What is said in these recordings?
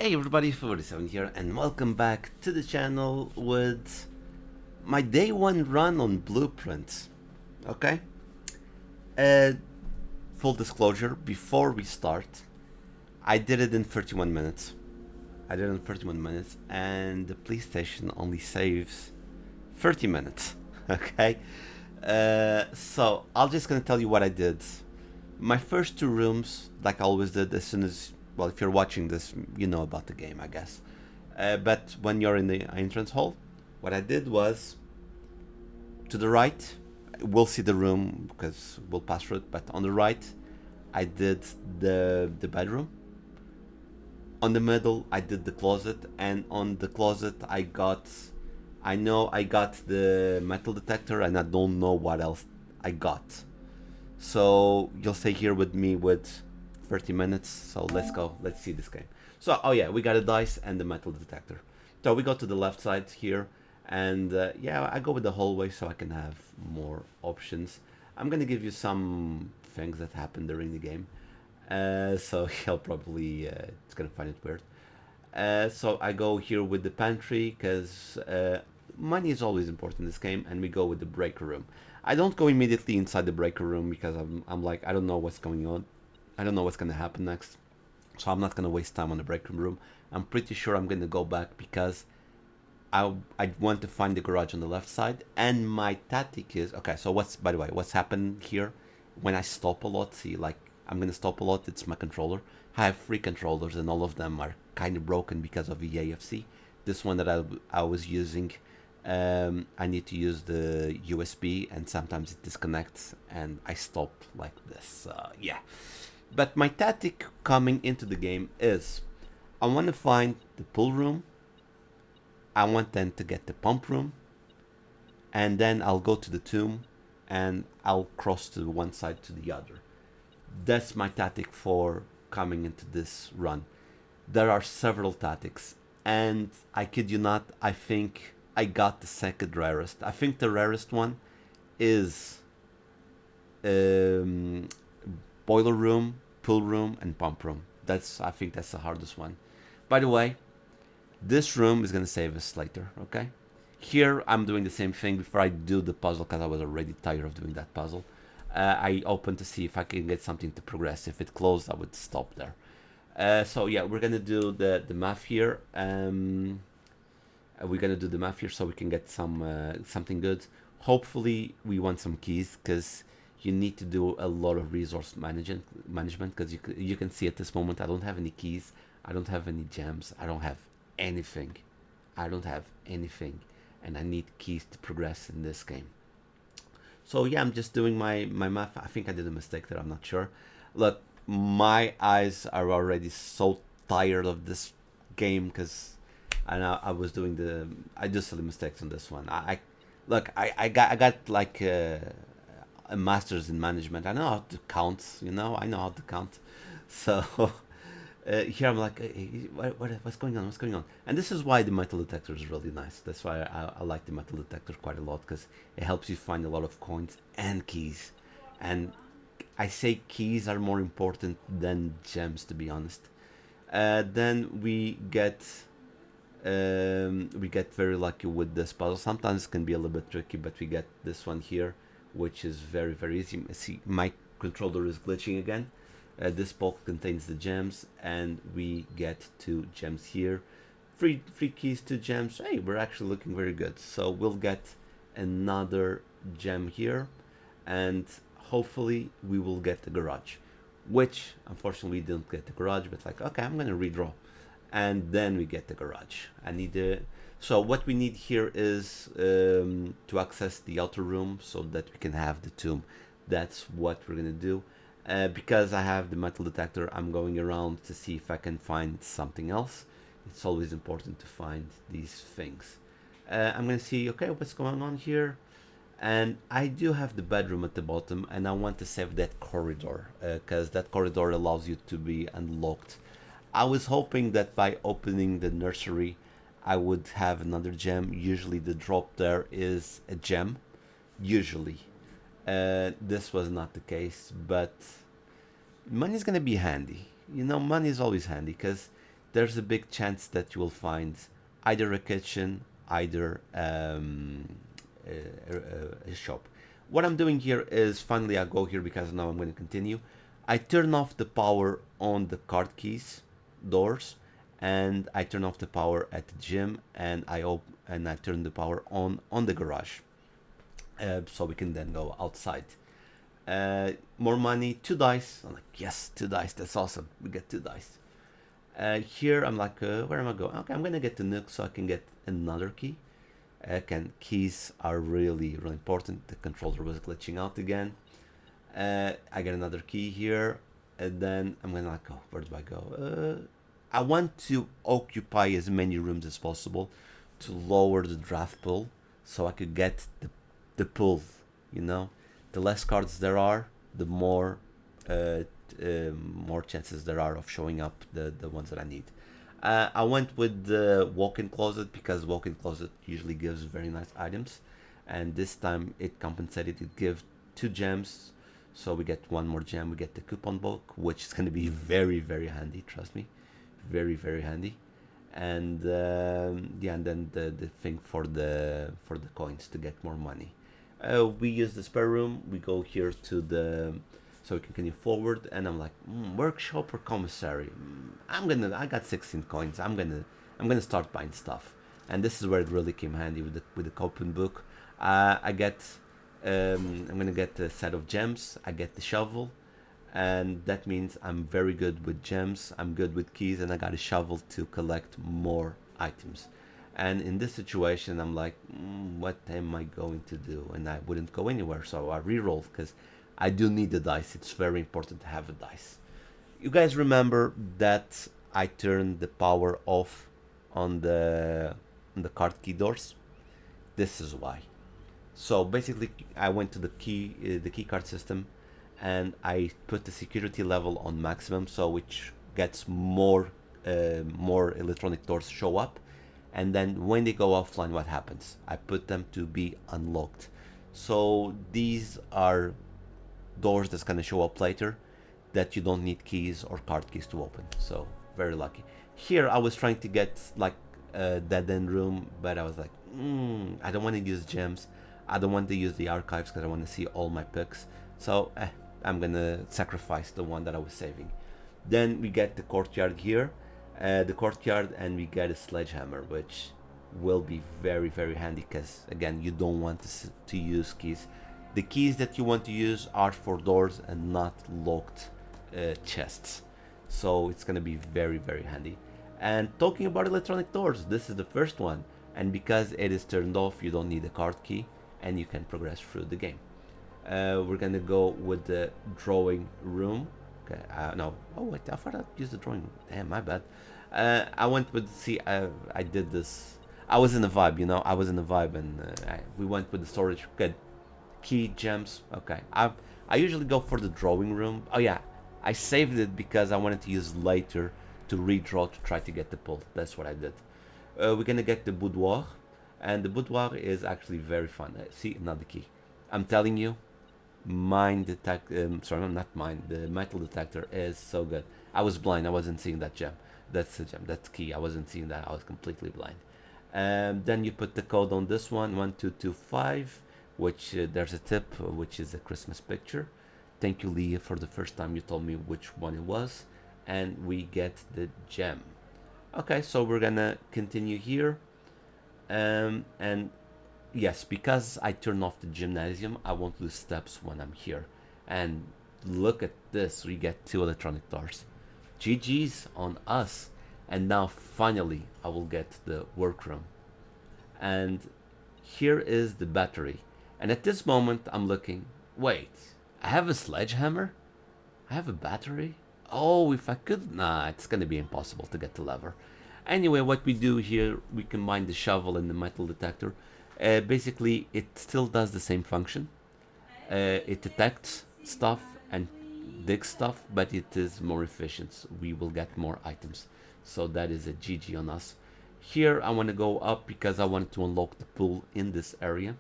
Hey everybody, 47 here, and welcome back to the channel with my day one run on Blueprints. Okay? Uh, Full disclosure, before we start, I did it in 31 minutes. And the police station only saves 30 minutes. Okay? So, I'm just gonna tell you what I did. My first two rooms, like I always did, as soon as, well, if you're watching this, you know about the game, I guess. But when you're in the entrance hall, what I did was to the right, we'll see the room because we'll pass through it, but on the right, I did the bedroom. On the middle, I did the closet, and on the closet, I know I got the metal detector, and I don't know what else I got. So you'll stay here with me with 30 minutes. So let's go. Let's see this game. So, oh yeah, we got a dice and the metal detector. So we go to the left side here. And yeah, I go with the hallway so I can have more options. I'm going to give you some things that happen during the game. So he'll probably, it's going to find it weird. So I go here with the pantry because money is always important in this game, and we go with the breaker room. I don't go immediately inside the breaker room because I'm like, I don't know what's going on. I don't know what's going to happen next. So I'm not going to waste time on the breaker room. I'm pretty sure I'm going to go back because I want to find the garage on the left side. And my tactic is, okay, so by the way, what's happened here when I stop a lot, see, like, I'm going to stop a lot, it's my controller. I have three controllers and all of them are kind of broken because of the AFC. This one that I was using, I need to use the USB and sometimes it disconnects and I stop like this. Yeah. But my tactic coming into the game is I want to find the pool room. I want then to get the pump room. And then I'll go to the tomb and I'll cross to one side to the other. That's my tactic for coming into this run. There are several tactics, and I kid you not, I think I got the second rarest. I think the rarest one is um, boiler room, pool room, and pump room. I think that's the hardest one. By the way, this room is gonna save us later. Okay. Here I'm doing the same thing before I do the puzzle because I was already tired of doing that puzzle. I open to see if I can get something to progress. If it closed, I would stop there. So yeah, we're gonna do the math here. We're gonna do the math here so we can get something good. Hopefully, we want some keys because you need to do a lot of resource management because you can see at this moment I don't have any keys. I don't have any gems. I don't have anything. And I need keys to progress in this game. So yeah, I'm just doing my math. I think I did a mistake there. I'm not sure. Look, my eyes are already so tired of this game because I was doing I do silly mistakes on this one. I got like a master's in management. I know how to count. I know how to count. So here I'm like, what's going on? What's going on? And this is why the metal detector is really nice. That's why I like the metal detector quite a lot because it helps you find a lot of coins and keys. And I say keys are more important than gems, to be honest. Then we get very lucky with this puzzle. Sometimes it can be a little bit tricky, but we get this one here, which is very, very easy. See, my controller is glitching again. This box contains the gems, and we get 2 gems here. Free keys, 2 gems. Hey, we're actually looking very good. So we'll get another gem here, and hopefully we will get the garage, which unfortunately we didn't get the garage, but like, okay, I'm gonna redraw. And then we get the garage. So what we need here is to access the outer room so that we can have the tomb. That's what we're gonna do. Because I have the metal detector, I'm going around to see if I can find something else. It's always important to find these things. I'm gonna see, okay, what's going on here. And I do have the bedroom at the bottom, and I want to save that corridor because that corridor allows you to be unlocked. I was hoping that by opening the nursery I would have another gem. Usually the drop there is a gem, usually. This was not the case, but money is gonna be handy. Money is always handy because there's a big chance that you will find either a kitchen, either a shop. What I'm doing here is finally I go here because now I'm going to continue. I turn off the power on the card keys doors, and I turn off the power at the gym, and I turn the power on the garage, so we can then go outside. More money, 2 dice. I'm like, yes, 2 dice. That's awesome. We get 2 dice. Here I'm like, where am I going? Okay, I'm gonna get the nook so I can get another key. Keys are really important. The controller was glitching out again. I get another key here, and then I'm gonna like, oh, where do I go? I want to occupy as many rooms as possible to lower the draft pool, so I could get the pool. You know, the less cards there are, the more more chances there are of showing up the ones that I need. I went with the walk-in closet because walk-in closet usually gives very nice items, and this time it compensated. It gave 2 gems, so we get one more gem. We get the coupon book, which is going to be very, very handy. Trust me, very, very handy. And yeah, and then the thing for the coins to get more money. We use the spare room. We go here to the so we can continue forward, and I'm like, workshop or commissary. I got 16 coins. I'm gonna start buying stuff, and this is where it really came handy with the coupon book. I get I'm gonna get a set of gems. I get the shovel, and that means I'm very good with gems. I'm good with keys, and I got a shovel to collect more items. And in this situation, I'm like, what am I going to do? And I wouldn't go anywhere, so I re-rolled because I do need the dice. It's very important to have a dice. You guys remember that I turned the power off on the card key doors? This is why. So basically, I went to the key card system, and I put the security level on maximum, so which gets more electronic doors show up, and then when they go offline, what happens? I put them to be unlocked. So these are doors that's gonna show up later that you don't need keys or card keys to open. So very lucky. Here I was trying to get like a dead end room, but I was like, I don't want to use gems. I don't want to use the archives because I want to see all my picks. So I'm gonna sacrifice the one that I was saving. Then we get the courtyard here, and we get a sledgehammer, which will be very, very handy because again, you don't want to use keys. The keys that you want to use are for doors and not locked chests. So it's gonna be very, very handy. And talking about electronic doors, this is the first one. And because it is turned off, you don't need a card key and you can progress through the game. We're gonna go with the drawing room. Okay, no. Oh wait, I thought I'd use the drawing room. Damn, my bad. I went with, I did this. I was in the vibe, you know. I was in the vibe, and we went with the storage. Good. Key gems. Okay. I usually go for the drawing room. Oh yeah, I saved it because I wanted to use later to redraw to try to get the pull. That's what I did. We're gonna get the boudoir, and the boudoir is actually very fun. See, another key. I'm telling you, mine detect. Sorry, not mine. The metal detector is so good. I was blind. I wasn't seeing that gem. That's the gem. That's key. I wasn't seeing that. I was completely blind. Then you put the code on this one, 1225, which there's a tip, which is a Christmas picture. Thank you, Leah, for the first time you told me which one it was, and we get the gem. Okay, so we're gonna continue here, and yes, because I turn off the gymnasium, I won't lose steps when I'm here. And look at this, we get 2 electronic doors. GG's on us. And now finally I will get the workroom. And here is the battery. And at this moment I'm looking, wait, I have a sledgehammer? I have a battery? Oh, if I could, nah, it's gonna be impossible to get the lever. Anyway, what we do here, we combine the shovel and the metal detector. Basically, it still does the same function. It detects stuff and digs stuff, but it is more efficient. So we will get more items. So that is a GG on us. Here, I want to go up because I want to unlock the pool in this area.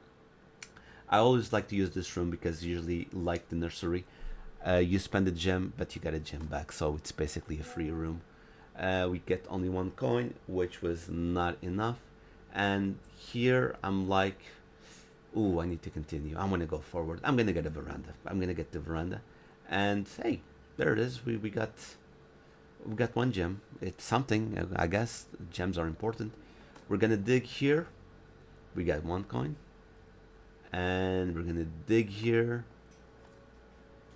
I always like to use this room because usually, like the nursery, you spend a gem, but you get a gem back. So it's basically a free room. We get only one coin, which was not enough. And here I'm like, ooh, I need to continue. I'm gonna go forward. I'm gonna get a veranda. I'm gonna get the veranda. And hey, there it is. We got one gem. It's something, I guess. Gems are important. We're gonna dig here. We got one coin. And we're gonna dig here.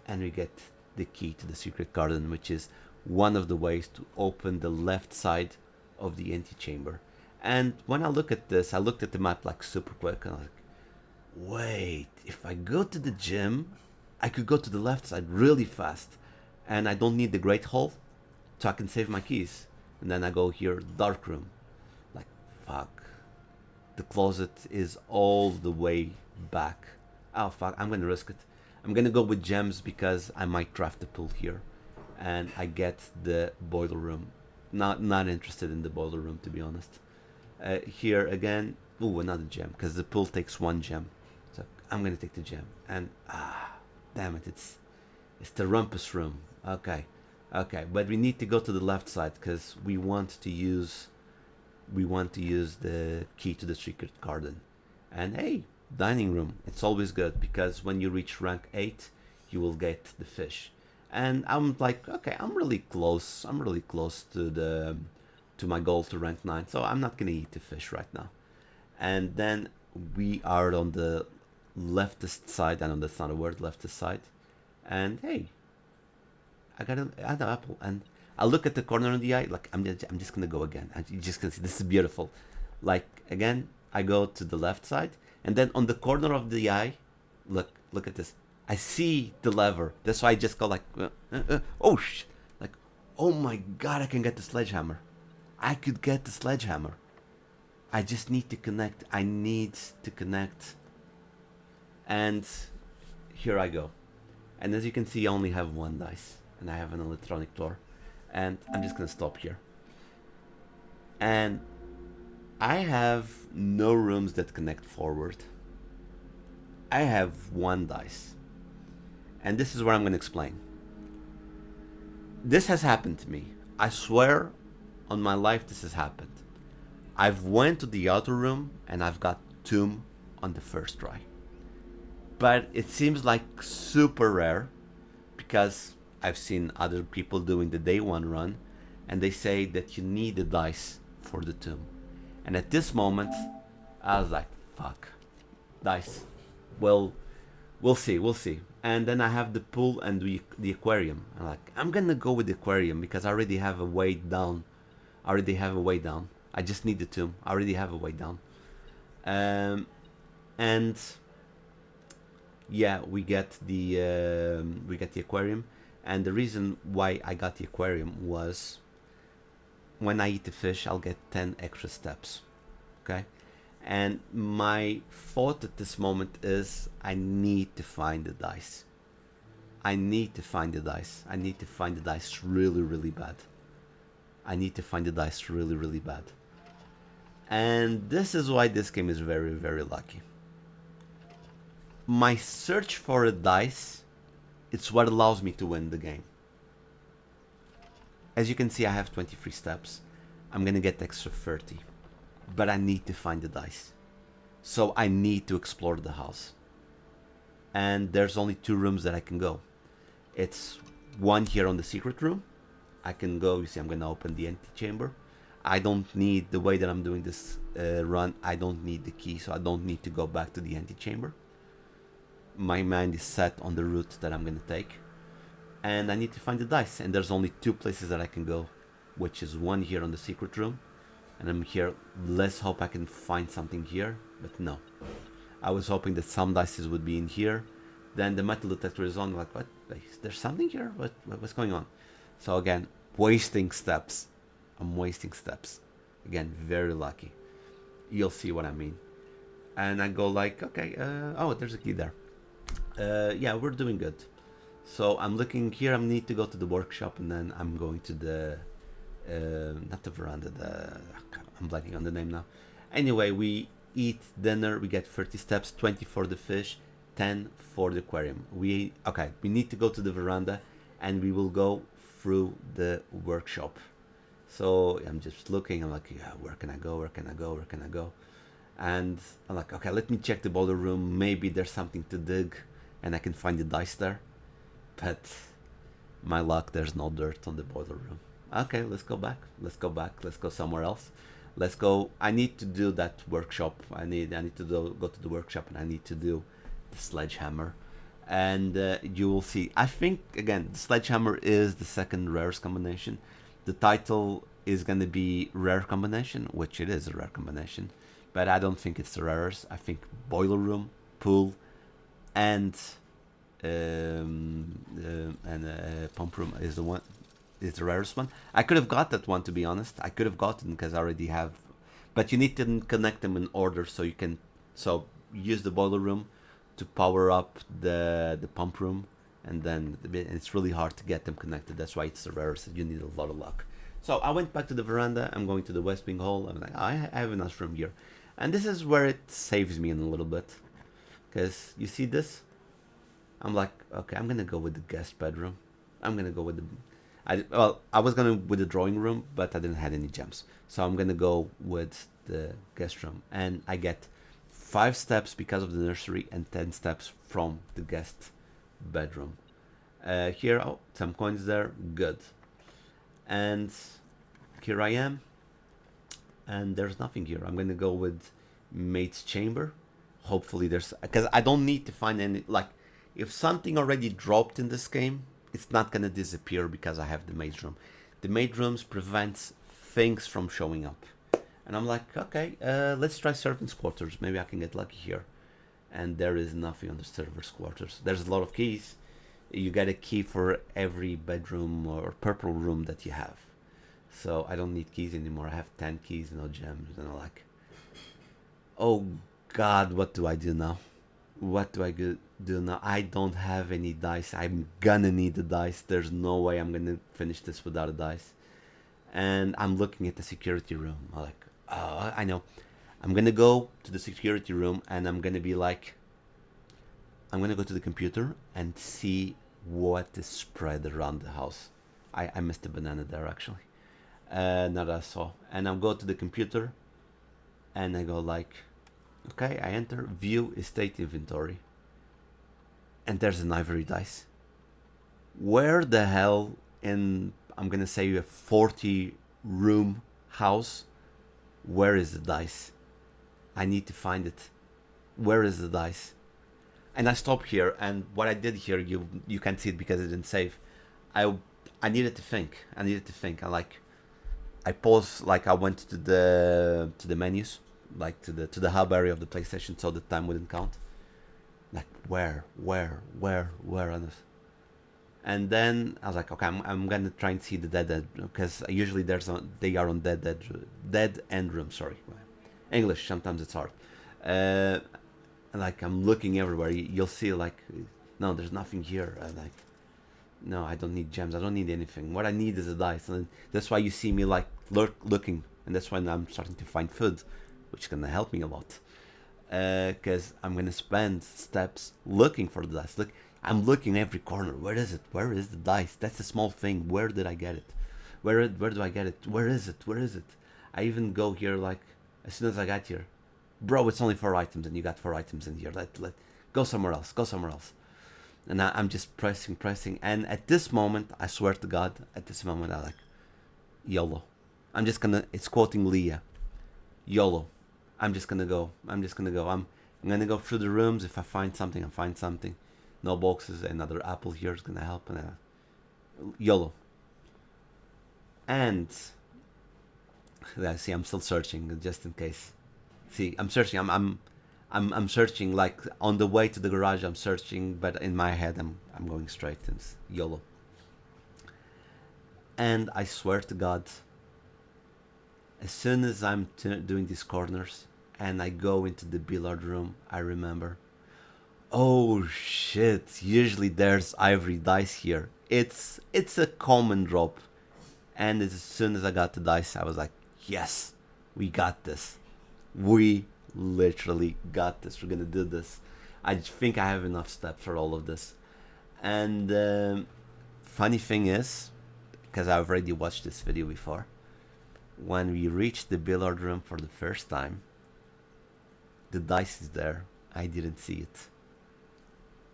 And we get the key to the secret garden, which is one of the ways to open the left side of the antechamber. And when I look at this, I looked at the map like super quick, and I'm like, wait, if I go to the gym, I could go to the left side really fast, and I don't need the Great Hall, so I can save my keys. And then I go here, dark room. Like, fuck. The closet is all the way back. Oh, fuck, I'm gonna risk it. I'm gonna go with gems because I might draft the pool here. And I get the boiler room. Not interested in the boiler room, to be honest. Here again, ooh, another gem, because the pool takes one gem. So I'm gonna take the gem. And, damn it, it's the rumpus room. Okay, but we need to go to the left side because we want to use the key to the secret garden. And hey, dining room, it's always good because when you reach rank 8 you will get the fish. And I'm like, okay, I'm really close to my goal to rank 9, so I'm not gonna eat the fish right now. And then we are on the leftist side. I know that's not a word, leftist side. And hey, I got an apple. And I look at the corner of the eye, like I'm just gonna go again. You just can see this is beautiful. Like again, I go to the left side, and then on the corner of the eye, look at this. I see the lever. That's why I just go like, oh shit, like, oh my god, I can get the sledgehammer. I could get the sledgehammer. I just need to connect. I need to connect. And here I go. And as you can see, I only have one dice, and I have an electronic door. And I'm just gonna stop here. And I have no rooms that connect forward. I have one dice. And this is what I'm gonna explain. This has happened to me. I swear on my life this has happened. I've went to the outer room and I've got tomb on the first try. But it seems like super rare because I've seen other people doing the day one run and they say that you need the dice for the tomb. And at this moment, I was like, fuck, dice. Well, we'll see. And then I have the pool and the aquarium. I'm like, I'm gonna go with the aquarium because I already have a way down. I just need the tomb. I already have a way down. And yeah, we get the aquarium. And the reason why I got the aquarium was when I eat the fish, I'll get 10 extra steps. Okay? And my thought at this moment is I need to find the dice. I need to find the dice really, really bad. And this is why this game is very, very lucky. My search for a dice, it's what allows me to win the game. As you can see, I have 23 steps. I'm gonna get extra 30. But I need to find the dice. So I need to explore the house. And there's only 2 rooms that I can go. It's one here on the secret room. I can go, you see I'm gonna open the antechamber. I don't need, the way that I'm doing this run, I don't need the key, so I don't need to go back to the antechamber. My mind is set on the route that I'm gonna take. And I need to find the dice, and there's only 2 places that I can go, which is one here on the secret room, and I'm here. Let's hope I can find something here, but no. I was hoping that some dice would be in here. Then the metal detector is on, like, what? There's something here? What's going on? So again, wasting steps. I'm wasting steps. Again, very lucky. You'll see what I mean. And I go like, okay, oh, there's a key there. Yeah, we're doing good. So I'm looking here. I need to go to the workshop, and then I'm going to the not the veranda. I'm blanking on the name now. Anyway, we eat dinner. We get 30 steps, 20 for the fish, 10 for the aquarium. We need to go to the veranda, and we will go through the workshop. So I'm just looking. I'm like, yeah, where can I go? Where can I go? Where can I go? And I'm like, okay, let me check the boiler room. Maybe there's something to dig, and I can find the dice there. But my luck, there's no dirt on the boiler room. Okay, let's go back. Let's go back. Let's go somewhere else. Let's go. I need to do that workshop. I need to go to the workshop, and I need to do the sledgehammer. And you will see. I think again, the sledgehammer is the second rarest combination. The title is going to be rare combination, which it is a rare combination, but I don't think it's the rarest. I think boiler room, pool, and pump room is the rarest one. I could have got that one, to be honest. I could have gotten because I already have, but you need to connect them in order so you can use the boiler room to power up the pump room, and then it's really hard to get them connected. That's why it's the rarest. You need a lot of luck. So I went back to the veranda. I'm going to the west wing hall. I'm like, I have enough room here, and this is where it saves me in a little bit, because you see this. I'm like, okay, I'm gonna go with the guest bedroom. I'm gonna go with the. I was gonna with the drawing room, but I didn't have any gems, so I'm gonna go with the guest room, and I get 5 steps because of the nursery and 10 steps from the guest bedroom. Here, oh, some coins there, good. And here I am, and there's nothing here. I'm gonna go with mate's chamber. Hopefully there's, because I don't need to find any, like, if something already dropped in this game, it's not gonna disappear because I have the maid room. The maid rooms prevents things from showing up. And I'm like, okay, let's try servants' quarters. Maybe I can get lucky here. And there is nothing on the servants' quarters. There's a lot of keys. You get a key for every bedroom or purple room that you have. So I don't need keys anymore. I have 10 keys, no gems. And I'm like, oh God, what do I do now? What do I do now? I don't have any dice. I'm gonna need the dice. There's no way I'm gonna finish this without a dice. And I'm looking at the security room. I'm like, oh, I know. I'm gonna go to the security room and I'm gonna be like, I'm gonna go to the computer and see what is spread around the house. I missed the banana there actually. Now that I saw. And I'll go to the computer and I go like, okay, I enter view estate inventory. And there's an ivory dice. Where the hell in, I'm gonna say, a 40 room house, where is the dice? I need to find it. Where is the dice? And I stopped here, and what I did here, you can't see it because it didn't save. I needed to think. I paused, like I went to the menus, like to the hub area of the PlayStation, so the time wouldn't count. Like where on this? And then I was like, okay, I'm gonna try and see the dead because usually they are on dead end room. Sorry, English sometimes it's hard. Like I'm looking everywhere. You'll see like, no, there's nothing here. Like, no, I don't need gems. I don't need anything. What I need is a dice, and that's why you see me like looking, and that's when I'm starting to find food, which is gonna help me a lot. Because I'm gonna spend steps looking for the dice. Look, I'm looking every corner. Where is it? Where is the dice? That's a small thing. Where did I get it? Where do I get it? Where is it? Where is it? I even go here like as soon as I got here, bro. It's only 4 items, and you got 4 items in here. Let go somewhere else. Go somewhere else. And I'm just pressing. And at this moment, I swear to God, at this moment, I like YOLO. I'm just gonna. It's quoting Leah. YOLO. I'm just gonna go. I'm gonna go through the rooms. If I find something, I find something. No boxes. Another apple here is gonna help. And YOLO. And see, I'm still searching just in case. See, I'm searching. I'm searching. Like on the way to the garage, I'm searching. But in my head, I'm going straight. And it's YOLO. And I swear to God, as soon as I'm doing these corners and I go into the billiard room, I remember, oh shit, usually there's ivory dice here. It's a common drop. And as soon as I got the dice, I was like, yes, we got this. We literally got this. We're gonna do this. I think I have enough steps for all of this. And funny thing is, because I've already watched this video before, when we reached the billiard room for the first time, the dice is there. I didn't see it.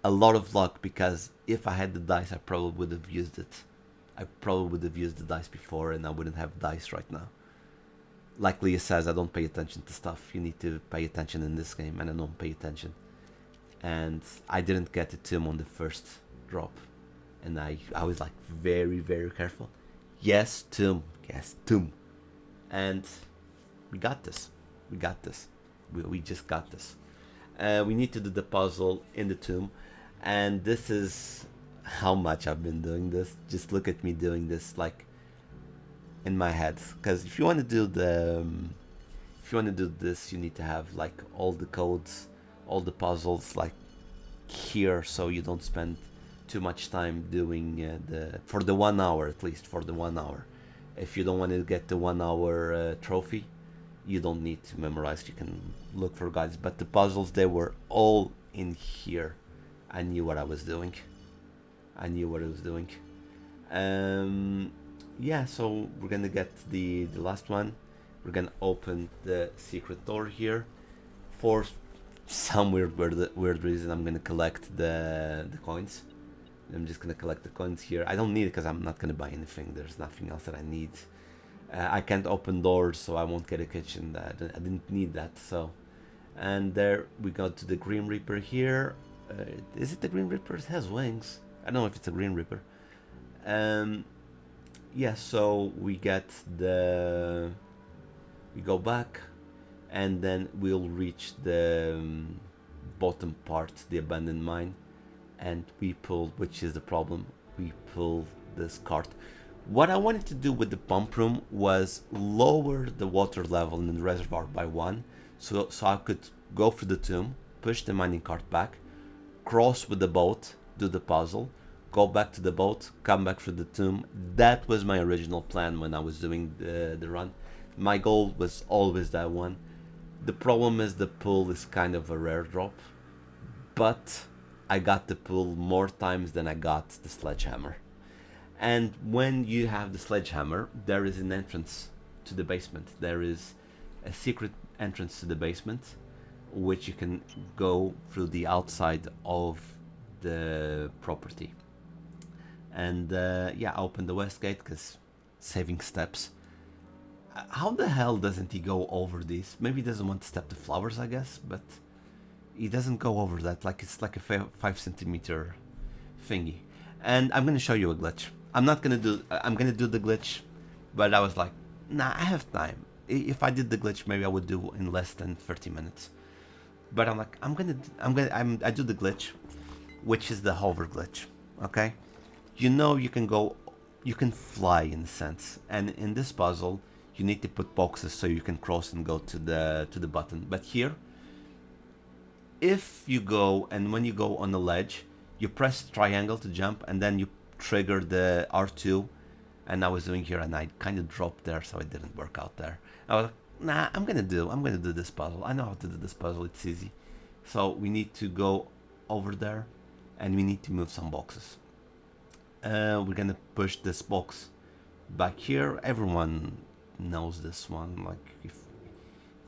A lot of luck, because if I had the dice, I probably would have used it. I probably would have used the dice before and I wouldn't have dice right now. Like Leah says, I don't pay attention to stuff. You need to pay attention in this game, and I don't pay attention. And I didn't get the tomb on the first drop. And I was like very, very careful. Yes, tomb. Yes, tomb. And we got this. We got this. We just got this. We need to do the puzzle in the tomb. And this is how much I've been doing this. Just look at me doing this like in my head. Because if you want to do this, you need to have like all the codes, all the puzzles like here, so you don't spend too much time doing for the 1 hour, at least for the 1 hour. If you don't want to get the 1 hour trophy, you don't need to memorize. You can look for guides. But the puzzles, they were all in here. I knew what I was doing. Yeah, so we're gonna get the last one. We're gonna open the secret door here. For some weird reason, I'm gonna collect the coins. I'm just gonna collect the coins here. I don't need it because I'm not gonna buy anything. There's nothing else that I need. I can't open doors, so I won't get a kitchen. I didn't need that. So, and there we go to the Grim Reaper here. Is it the Grim Reaper? It has wings. I don't know if it's a Grim Reaper. Yeah, so we get we go back, and then we'll reach the bottom part, the abandoned mine, and we pull, which is the problem, we pull this cart. What I wanted to do with the pump room was lower the water level in the reservoir by 1, so I could go through the tomb, push the mining cart back, cross with the boat, do the puzzle, go back to the boat, come back through the tomb. That was my original plan when I was doing the run. My goal was always that one. The problem is the pull is kind of a rare drop, but I got the pull more times than I got the sledgehammer. And when you have the sledgehammer, there is an entrance to the basement. There is a secret entrance to the basement, which you can go through the outside of the property. And yeah, open the west gate because saving steps. How the hell doesn't he go over these? Maybe he doesn't want to step the flowers, I guess, but he doesn't go over that. Like it's like a 5 centimeter thingy. And I'm gonna show you a glitch. I'm gonna do the glitch, but I was like, nah, I have time. If I did the glitch, maybe I would do in less than 30 minutes. But I'm like, I do the glitch, which is the hover glitch. Okay, you know you can fly in a sense, and in this puzzle you need to put boxes so you can cross and go to the button. But here, if you go and when you go on the ledge, you press triangle to jump, and then you trigger the R2. And I was doing here, and I kind of dropped there, so it didn't work out there. I was like, nah, I'm gonna do this puzzle. I know how to do this puzzle. It's easy. So we need to go over there, and we need to move some boxes. We're gonna push this box back here. Everyone knows this one. Like if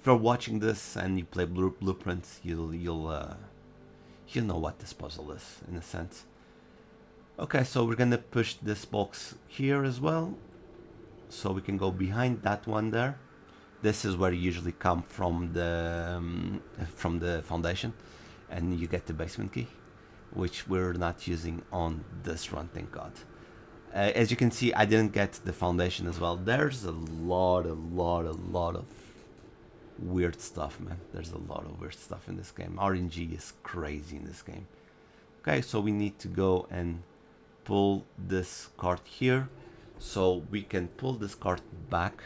you're watching this and you play Blueprints, you'll know what this puzzle is in a sense. Okay, so we're gonna push this box here as well, so we can go behind that one there. This is where you usually come from the foundation, and you get the basement key, which we're not using on this run, thank God. As you can see, I didn't get the foundation as well. There's a lot of weird stuff, man. There's a lot of weird stuff in this game. RNG is crazy in this game. Okay, so we need to go and pull this cart here, so we can pull this cart back.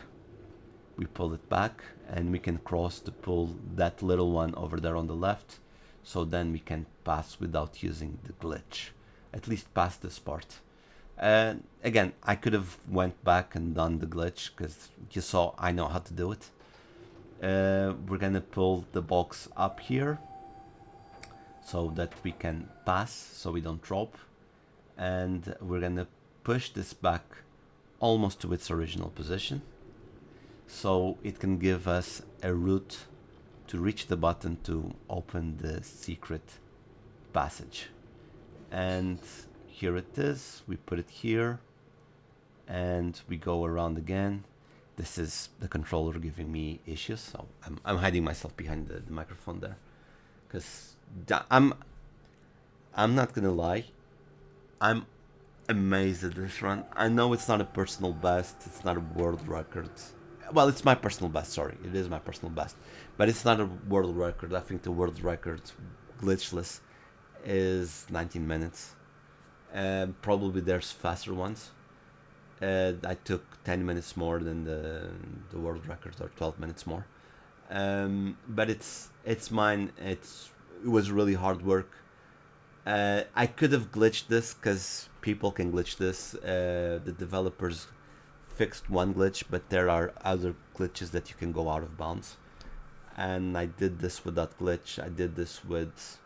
We pull it back, and we can cross to pull that little one over there on the left, so then we can pass without using the glitch, at least past this part. Again, I could have went back and done the glitch, because you saw I know how to do it. We're gonna pull the box up here so that we can pass, so we don't drop. And we're gonna push this back almost to its original position. so it can give us a route to reach the button to open the secret passage. And here it is. We put it here and we go around again. This is the controller giving me issues, so I'm hiding myself behind the microphone there, because I'm not gonna lie, I'm amazed at this run. I know it's not a personal best, it's not a world record. Well, it's my personal best, sorry, it is my personal best, but it's not a world record. I think the world record glitchless is 19 minutes. Probably there's faster ones. I took 10 minutes more than the world record, or 12 minutes more. But it's mine. It was really hard work. I could have glitched this, because people can glitch this. The developers fixed one glitch, but there are other glitches that you can go out of bounds. And I did this with that glitch. I did this with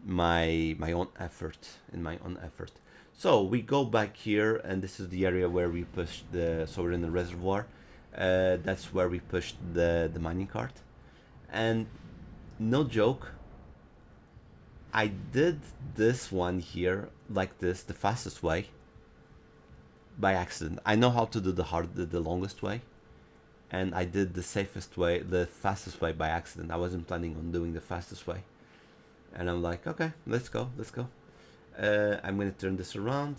my own effort, in my own effort. So we go back here, and this is the area where we pushed the. So we're in the reservoir. That's where we pushed the mining cart, and no joke, I did this one here like this, the fastest way, by accident. I know how to do the longest way, and I did the safest way, the fastest way by accident. I wasn't planning on doing the fastest way, and I'm like, okay, let's go. I'm gonna turn this around,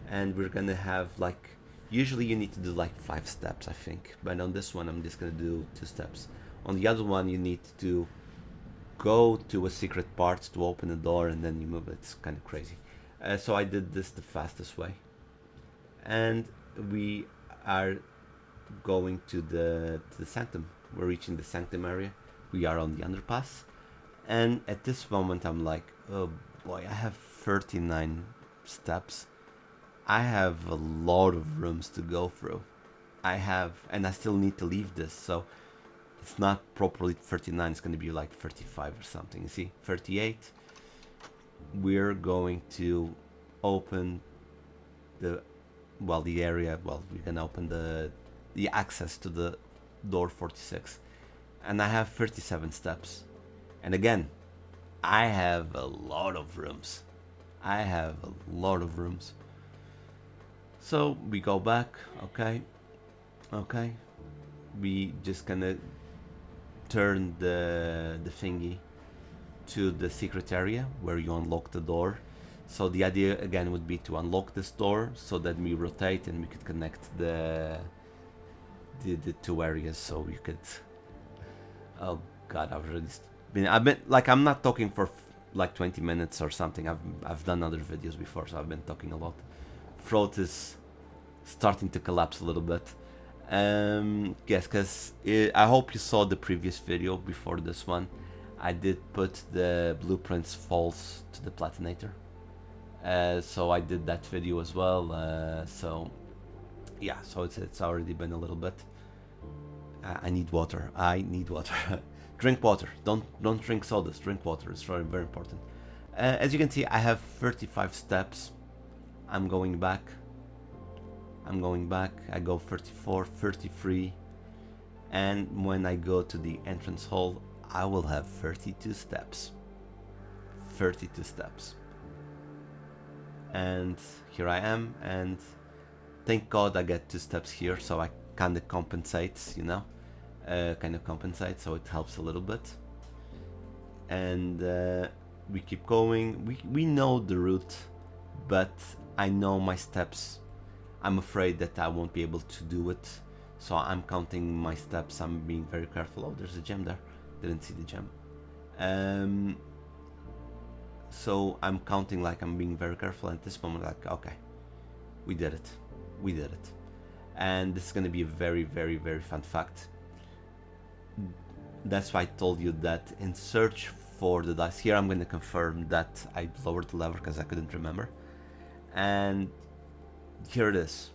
and we're gonna have like, usually you need to do like 5 steps, I think, but on this one I'm just gonna do 2 steps. On the other one you need to go to a secret part to open the door, and then you move it. It's kind of crazy. So I did this the fastest way, and we are going to the sanctum. We're reaching the sanctum area. We are on the underpass, and at this moment I'm like, oh boy, I have 39 steps. I have a lot of rooms to go through. And I still need to leave this, so it's not properly 39, it's going to be like 35 or something. You see, 38. We're going to open the area. Well, we can open the access to the door 46, and I have 37 steps. And again, I have a lot of rooms. So we go back. Okay. We just gonna turn the thingy to the secret area where you unlock the door. So the idea again would be to unlock this door so that we rotate and we could connect the 2 areas, so you could. Oh god, I've been like, I'm not talking for like 20 minutes or something. I've done other videos before, so I've been talking a lot. Throat is starting to collapse a little bit. Yes, because I hope you saw the previous video before this one. I did put the blueprints false to the platinator, so I did that video as well. So yeah, so it's already been a little bit. I need water. Drink water. Don't drink sodas. Drink water. It's very, very important. As you can see, I have 35 steps. I'm going back. I go 34, 33, and when I go to the entrance hall, I will have 32 steps. 32 steps. And here I am, and thank God I get 2 steps here, so I kind of compensates, so it helps a little bit. And we keep going. We know the route, but I know my steps. I'm afraid that I won't be able to do it, so I'm counting my steps. I'm being very careful. Oh, there's a gem there. Didn't see the gem. So I'm counting, like I'm being very careful. At this moment, like, okay, we did it. And this is going to be a very, very, very fun fact. That's why I told you that in search for the dice. Here I'm going to confirm that I lowered the lever because I couldn't remember. And here it is.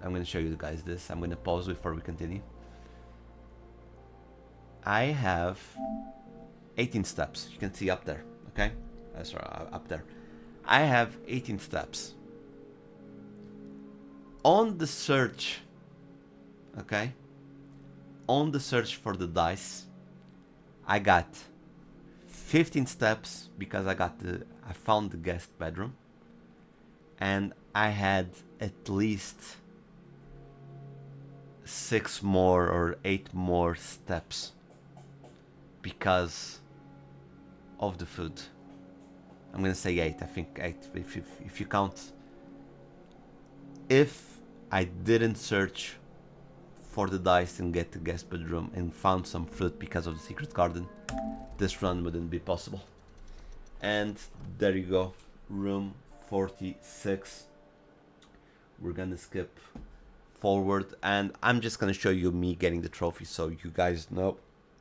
I'm going to show you guys this. I'm going to pause before we continue. I have 18 steps. You can see up there. Okay? Sorry, up there. I have 18 steps. On the search Okay. On the search for the dice, I got 15 steps because I found the guest bedroom, and I had at least 6 more or 8 more steps because of the food. I'm gonna say 8. I think 8 if you count. If I didn't search for the dice and get the guest bedroom and found some fruit because of the secret garden, this run wouldn't be possible. And there you go, room 46. We're gonna skip forward, and I'm just gonna show you me getting the trophy so you guys know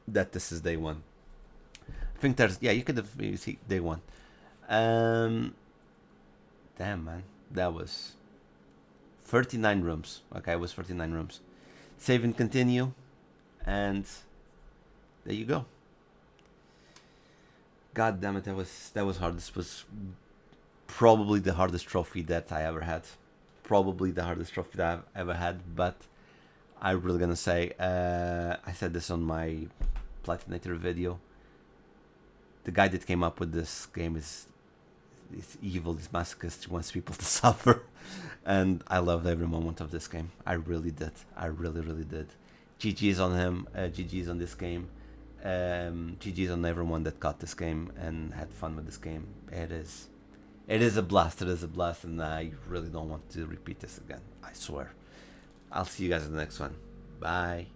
that this is day 1. I think there's, yeah, you could have, you see day 1. Damn, man, that was 39 rooms. Okay, it was 39 rooms. Save and continue, and there you go. God damn it, that was hard. This was probably the hardest trophy that I ever had. Probably the hardest trophy that I've ever had. But I'm really gonna say, I said this on my Platinator video. The guy that came up with this game is evil, is masochist, wants people to suffer, and I loved every moment of this game. I really did. I really did. GG's on him. GG's on this game. GG's on everyone that got this game and had fun with this game. It is a blast. It is a blast, and I really don't want to repeat this again. I swear. I'll see you guys in the next one. Bye.